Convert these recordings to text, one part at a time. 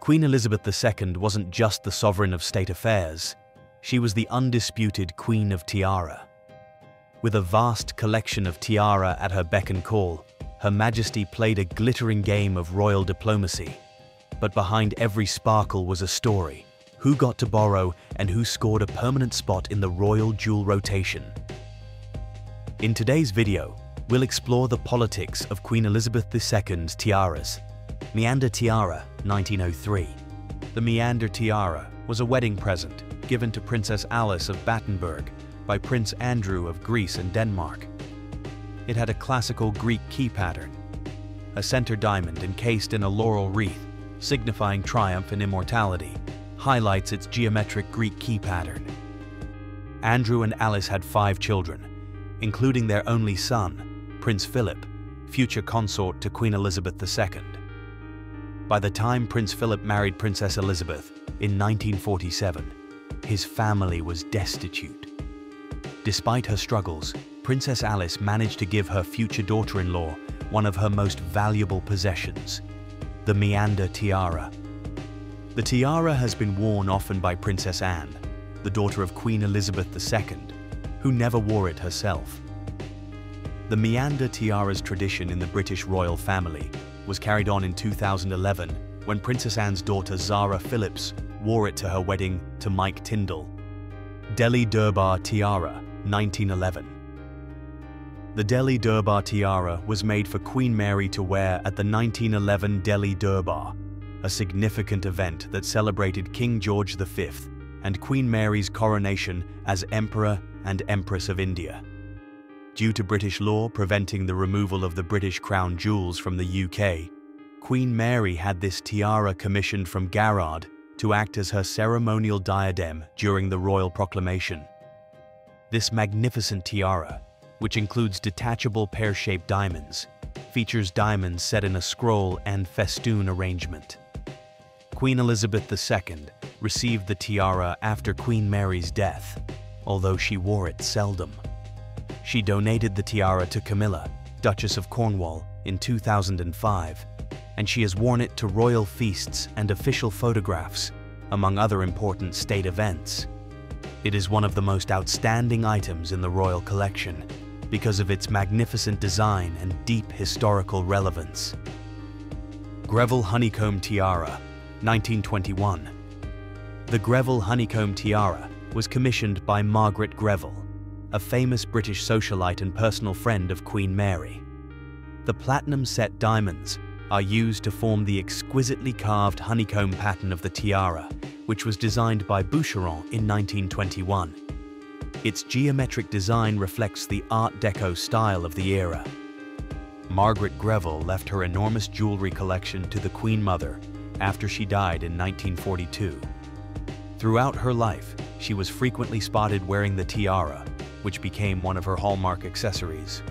Queen Elizabeth II wasn't just the sovereign of state affairs, she was the undisputed Queen of Tiara. With a vast collection of tiara at her beck and call, Her Majesty played a glittering game of royal diplomacy. But behind every sparkle was a story: who got to borrow and who scored a permanent spot in the royal jewel rotation. In today's video, we'll explore the politics of Queen Elizabeth II's tiaras. Meander Tiara, 1903. The Meander Tiara was a wedding present given to Princess Alice of Battenberg by Prince Andrew of Greece and Denmark. It had a classical Greek key pattern. A center diamond encased in a laurel wreath, signifying triumph and immortality, highlights its geometric Greek key pattern. Andrew and Alice had 5 children, including their only son, Prince Philip, future consort to Queen Elizabeth II. By the time Prince Philip married Princess Elizabeth in 1947, his family was destitute. Despite her struggles, Princess Alice managed to give her future daughter-in-law one of her most valuable possessions, the Meander Tiara. The tiara has been worn often by Princess Anne, the daughter of Queen Elizabeth II, who never wore it herself. The Meander Tiara's tradition in the British royal family was carried on in 2011 when Princess Anne's daughter Zara Phillips wore it to her wedding to Mike Tyndall. Delhi Durbar Tiara, 1911. The Delhi Durbar Tiara was made for Queen Mary to wear at the 1911 Delhi Durbar, a significant event that celebrated King George V and Queen Mary's coronation as Emperor and Empress of India. Due to British law preventing the removal of the British crown jewels from the UK, Queen Mary had this tiara commissioned from Garrard to act as her ceremonial diadem during the royal proclamation. This magnificent tiara, which includes detachable pear-shaped diamonds, features diamonds set in a scroll and festoon arrangement. Queen Elizabeth II received the tiara after Queen Mary's death, although she wore it seldom. She donated the tiara to Camilla, Duchess of Cornwall, in 2005, and she has worn it to royal feasts and official photographs, among other important state events. It is one of the most outstanding items in the royal collection because of its magnificent design and deep historical relevance. Greville Honeycomb Tiara, 1921. The Greville Honeycomb Tiara was commissioned by Margaret Greville, a famous British socialite and personal friend of Queen Mary. The platinum-set diamonds are used to form the exquisitely carved honeycomb pattern of the tiara, which was designed by Boucheron in 1921. Its geometric design reflects the Art Deco style of the era. Margaret Greville left her enormous jewelry collection to the Queen Mother after she died in 1942. Throughout her life, she was frequently spotted wearing the tiara, which became one of her hallmark accessories.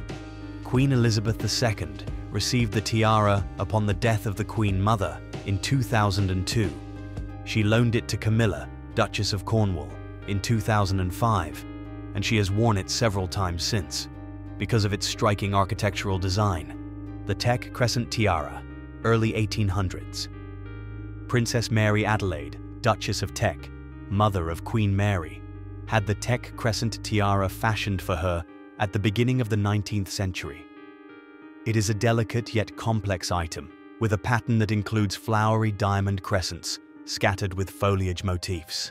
Queen Elizabeth II received the tiara upon the death of the Queen Mother in 2002. She loaned it to Camilla, Duchess of Cornwall, in 2005, and she has worn it several times since, because of its striking architectural design. The Teck Crescent Tiara, early 1800s. Princess Mary Adelaide, Duchess of Teck, mother of Queen Mary, had the Teck Crescent Tiara fashioned for her at the beginning of the 19th century. It is a delicate yet complex item, with a pattern that includes flowery diamond crescents scattered with foliage motifs.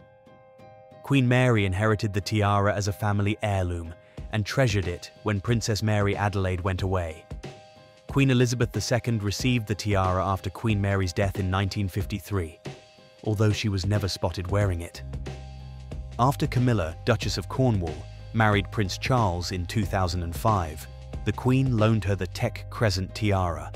Queen Mary inherited the tiara as a family heirloom and treasured it when Princess Mary Adelaide went away. Queen Elizabeth II received the tiara after Queen Mary's death in 1953, although she was never spotted wearing it. After Camilla, Duchess of Cornwall, married Prince Charles in 2005, the Queen loaned her the Teck Crescent Tiara.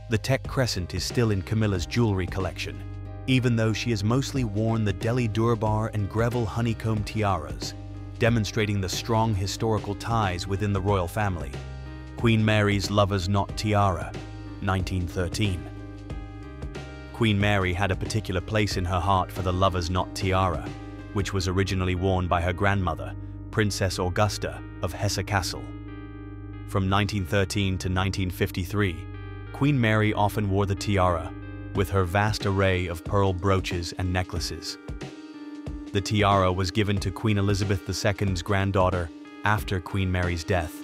The Teck Crescent is still in Camilla's jewelry collection, even though she has mostly worn the Delhi Durbar and Greville Honeycomb tiaras, demonstrating the strong historical ties within the royal family. Queen Mary's Lover's Knot Tiara, 1913. Queen Mary had a particular place in her heart for the Lover's Knot Tiara, which was originally worn by her grandmother, Princess Augusta of Hesse-Kassel. From 1913 to 1953, Queen Mary often wore the tiara, with her vast array of pearl brooches and necklaces. The tiara was given to Queen Elizabeth II's granddaughter after Queen Mary's death,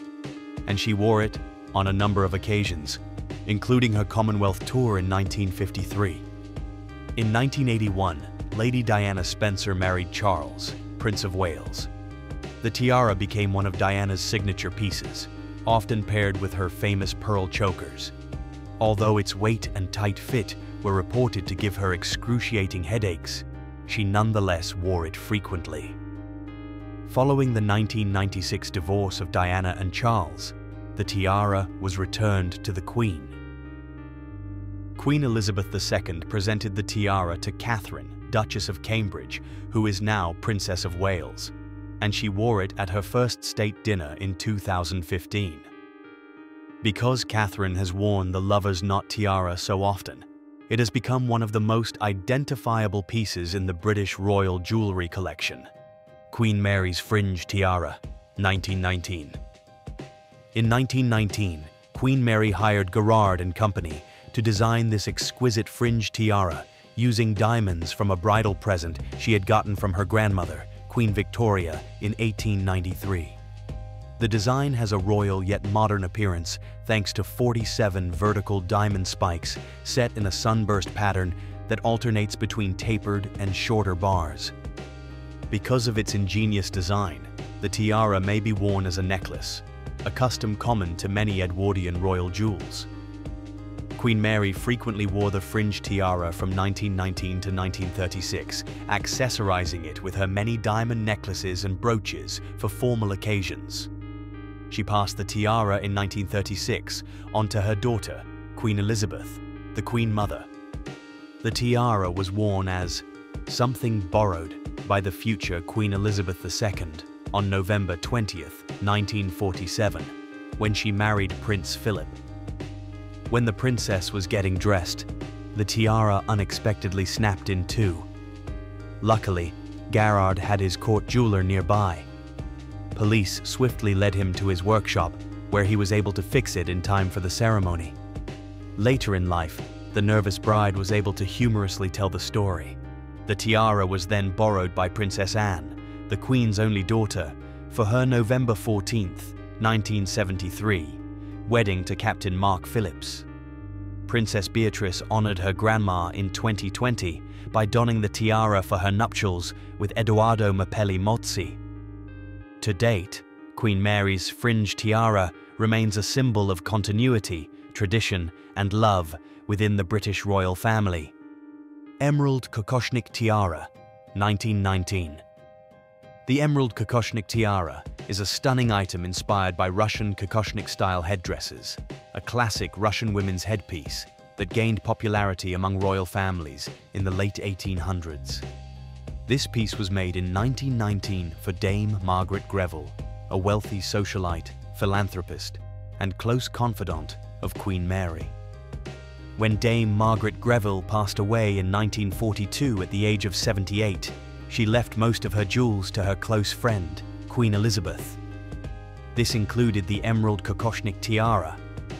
and she wore it on a number of occasions, including her Commonwealth tour in 1953. In 1981, Lady Diana Spencer married Charles, Prince of Wales. The tiara became one of Diana's signature pieces, often paired with her famous pearl chokers. Although its weight and tight fit were reported to give her excruciating headaches, she nonetheless wore it frequently. Following the 1996 divorce of Diana and Charles, the tiara was returned to the Queen. Queen Elizabeth II presented the tiara to Catherine, Duchess of Cambridge, who is now Princess of Wales, and she wore it at her first state dinner in 2015. Because Catherine has worn the lover's knot tiara so often, it has become one of the most identifiable pieces in the British royal jewellery collection. Queen Mary's Fringe Tiara, 1919. In 1919, Queen Mary hired Garrard and Company to design this exquisite fringe tiara using diamonds from a bridal present she had gotten from her grandmother, Queen Victoria, in 1893. The design has a royal yet modern appearance thanks to 47 vertical diamond spikes set in a sunburst pattern that alternates between tapered and shorter bars. Because of its ingenious design, the tiara may be worn as a necklace, a custom common to many Edwardian royal jewels. Queen Mary frequently wore the fringe tiara from 1919 to 1936, accessorizing it with her many diamond necklaces and brooches for formal occasions. She passed the tiara in 1936 on to her daughter, Queen Elizabeth, the Queen Mother. The tiara was worn as something borrowed by the future Queen Elizabeth II on November 20th, 1947, when she married Prince Philip. When the princess was getting dressed, the tiara unexpectedly snapped in two. Luckily, Garrard had his court jeweler nearby. Police swiftly led him to his workshop, where he was able to fix it in time for the ceremony. Later in life, the nervous bride was able to humorously tell the story. The tiara was then borrowed by Princess Anne, the Queen's only daughter, for her November 14th, 1973, wedding to Captain Mark Phillips. Princess Beatrice honored her grandma in 2020 by donning the tiara for her nuptials with Edoardo Mapelli Mozzi. To date, Queen Mary's fringe tiara remains a symbol of continuity, tradition, and love within the British royal family. Emerald Kokoshnik Tiara, 1919. The Emerald Kokoshnik Tiara is a stunning item inspired by Russian Kokoshnik-style headdresses, a classic Russian women's headpiece that gained popularity among royal families in the late 1800s. This piece was made in 1919 for Dame Margaret Greville, a wealthy socialite, philanthropist, and close confidant of Queen Mary. When Dame Margaret Greville passed away in 1942 at the age of 78, she left most of her jewels to her close friend, Queen Elizabeth. This included the Emerald Kokoshnik Tiara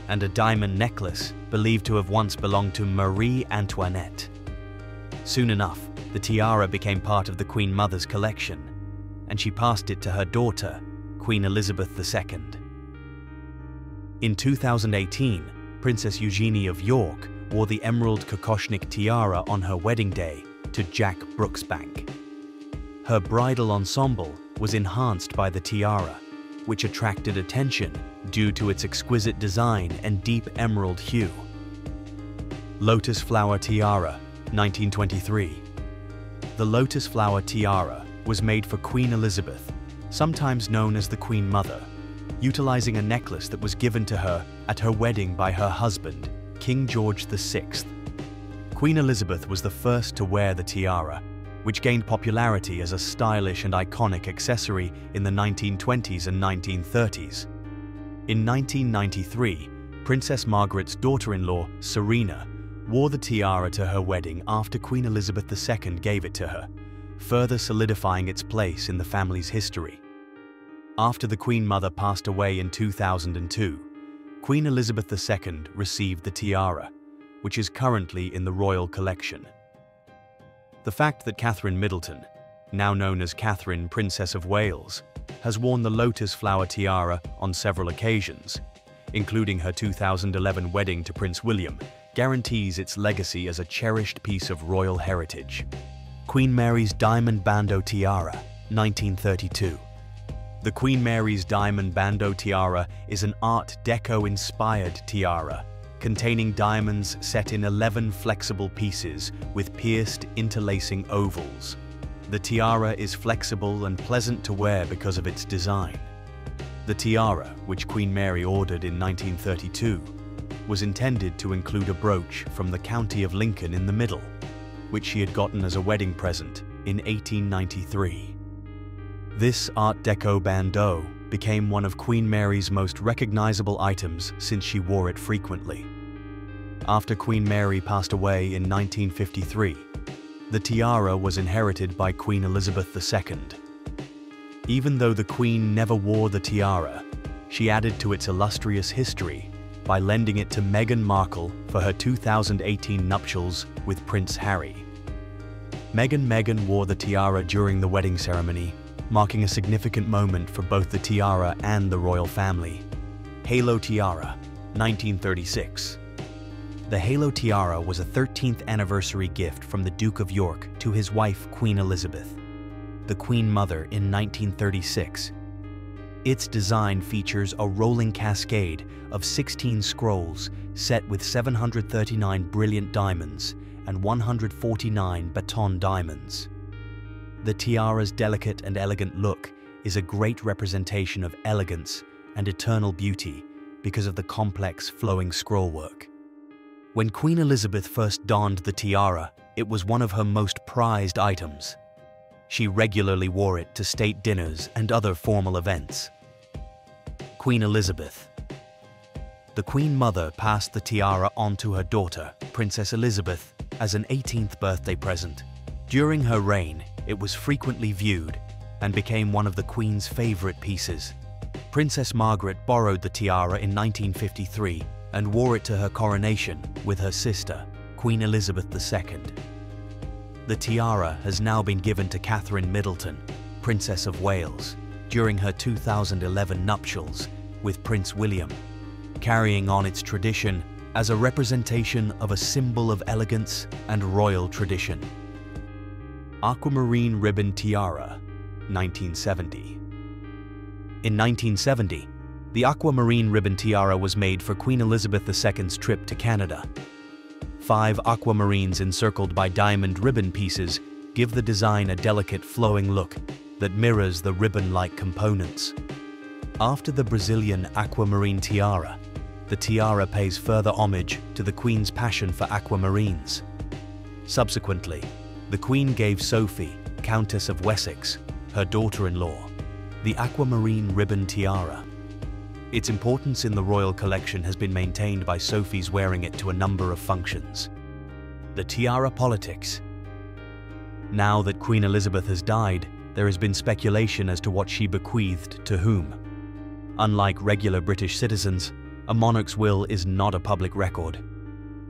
and a diamond necklace believed to have once belonged to Marie Antoinette. Soon enough, the tiara became part of the Queen Mother's collection, and she passed it to her daughter, Queen Elizabeth II. In 2018, Princess Eugenie of York wore the Emerald Kokoshnik Tiara on her wedding day to Jack Brooksbank. Her bridal ensemble was enhanced by the tiara, which attracted attention due to its exquisite design and deep emerald hue. Lotus Flower Tiara, 1923. The Lotus Flower Tiara was made for Queen Elizabeth, sometimes known as the Queen Mother, utilizing a necklace that was given to her at her wedding by her husband, King George VI. Queen Elizabeth was the first to wear the tiara, which gained popularity as a stylish and iconic accessory in the 1920s and 1930s. In 1993, Princess Margaret's daughter-in-law, Serena, wore the tiara to her wedding after Queen Elizabeth II gave it to her, further solidifying its place in the family's history. After the Queen Mother passed away in 2002, Queen Elizabeth II received the tiara, which is currently in the royal collection. The fact that Catherine Middleton, now known as Catherine, Princess of Wales, has worn the lotus flower tiara on several occasions, including her 2011 wedding to Prince William, guarantees its legacy as a cherished piece of royal heritage. Queen Mary's Diamond Bandeau Tiara, 1932. The Queen Mary's Diamond Bandeau Tiara is an Art Deco-inspired tiara, containing diamonds set in 11 flexible pieces with pierced, interlacing ovals. The tiara is flexible and pleasant to wear because of its design. The tiara, which Queen Mary ordered in 1932, was intended to include a brooch from the County of Lincoln in the middle, which she had gotten as a wedding present in 1893. This Art Deco bandeau became one of Queen Mary's most recognizable items since she wore it frequently. After Queen Mary passed away in 1953, the tiara was inherited by Queen Elizabeth II. Even though the Queen never wore the tiara, she added to its illustrious history by lending it to Meghan Markle for her 2018 nuptials with Prince Harry. Meghan wore the tiara during the wedding ceremony, marking a significant moment for both the tiara and the royal family. Halo Tiara, 1936. The Halo Tiara was a 13th anniversary gift from the Duke of York to his wife Queen Elizabeth, the Queen Mother, in 1936. Its design features a rolling cascade of 16 scrolls set with 739 brilliant diamonds and 149 baton diamonds. The tiara's delicate and elegant look is a great representation of elegance and eternal beauty because of the complex flowing scrollwork. When Queen Elizabeth first donned the tiara, it was one of her most prized items. She regularly wore it to state dinners and other formal events. Queen Elizabeth. The Queen Mother passed the tiara on to her daughter, Princess Elizabeth, as an 18th birthday present. During her reign, it was frequently viewed and became one of the Queen's favorite pieces. Princess Margaret borrowed the tiara in 1953 and wore it to her coronation with her sister, Queen Elizabeth II. The tiara has now been given to Catherine Middleton, Princess of Wales, during her 2011 nuptials with Prince William, carrying on its tradition as a representation of a symbol of elegance and royal tradition. Aquamarine Ribbon Tiara, 1970. In 1970, the Aquamarine Ribbon Tiara was made for Queen Elizabeth II's trip to Canada. 5 aquamarines encircled by diamond ribbon pieces give the design a delicate flowing look that mirrors the ribbon-like components. After the Brazilian Aquamarine Tiara, the tiara pays further homage to the Queen's passion for aquamarines. Subsequently, the Queen gave Sophie, Countess of Wessex, her daughter-in-law, the Aquamarine Ribbon Tiara. Its importance in the royal collection has been maintained by Sophie's wearing it to a number of functions. The Tiara Politics. Now that Queen Elizabeth has died, there has been speculation as to what she bequeathed to whom. Unlike regular British citizens, a monarch's will is not a public record.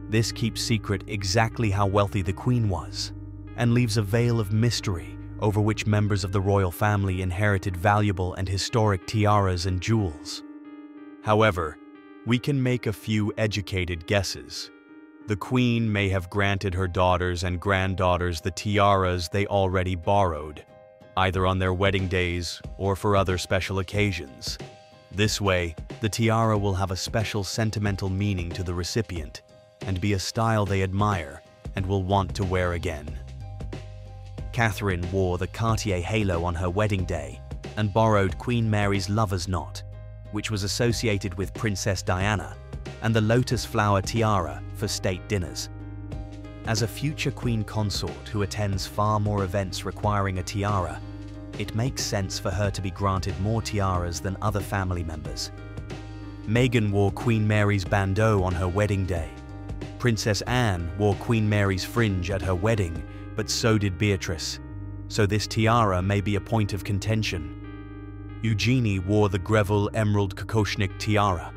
This keeps secret exactly how wealthy the Queen was, and leaves a veil of mystery over which members of the royal family inherited valuable and historic tiaras and jewels. However, we can make a few educated guesses. The Queen may have granted her daughters and granddaughters the tiaras they already borrowed, either on their wedding days or for other special occasions. This way, the tiara will have a special sentimental meaning to the recipient and be a style they admire and will want to wear again. Catherine wore the Cartier halo on her wedding day and borrowed Queen Mary's lover's knot, which was associated with Princess Diana, and the lotus flower tiara for state dinners. As a future Queen consort who attends far more events requiring a tiara, it makes sense for her to be granted more tiaras than other family members. Meghan wore Queen Mary's bandeau on her wedding day. Princess Anne wore Queen Mary's fringe at her wedding, but so did Beatrice, so this tiara may be a point of contention. Eugenie wore the Greville Emerald Kokoshnik tiara.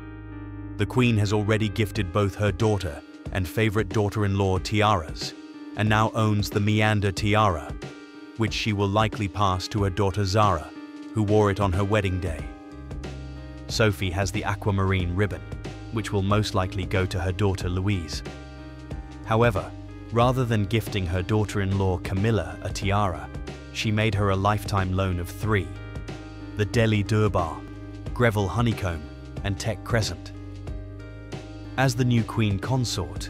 The Queen has already gifted both her daughter and favorite daughter-in-law Tiaras, and now owns the Meander Tiara, which she will likely pass to her daughter Zara, who wore it on her wedding day. Sophie has the Aquamarine ribbon, which will most likely go to her daughter Louise. However, rather than gifting her daughter-in-law Camilla a tiara, she made her a lifetime loan of 3: the Delhi Durbar, Greville Honeycomb, and Teck Crescent. As the new queen consort,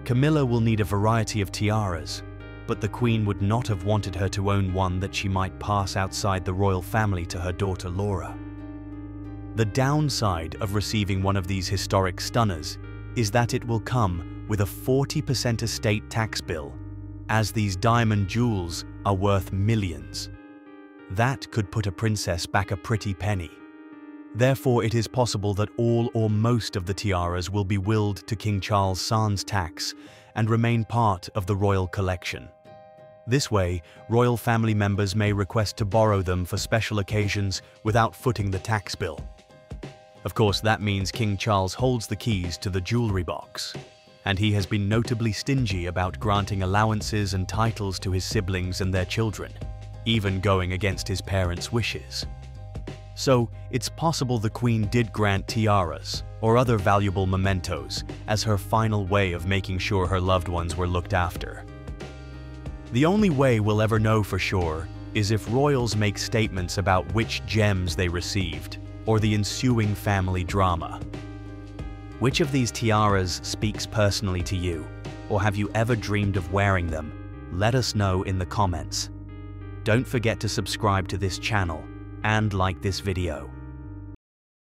Camilla will need a variety of tiaras, but the queen would not have wanted her to own one that she might pass outside the royal family to her daughter Laura. The downside of receiving one of these historic stunners is that it will come with a 40% estate tax bill, as these diamond jewels are worth millions. That could put a princess back a pretty penny. Therefore, it is possible that all or most of the tiaras will be willed to King Charles sans tax and remain part of the royal collection. This way, royal family members may request to borrow them for special occasions without footing the tax bill. Of course, that means King Charles holds the keys to the jewelry box, and he has been notably stingy about granting allowances and titles to his siblings and their children, even going against his parents' wishes. So, it's possible the Queen did grant tiaras or other valuable mementos as her final way of making sure her loved ones were looked after. The only way we'll ever know for sure is if royals make statements about which gems they received, or the ensuing family drama. Which of these tiaras speaks personally to you, or have you ever dreamed of wearing them? Let us know in the comments. Don't forget to subscribe to this channel and like this video.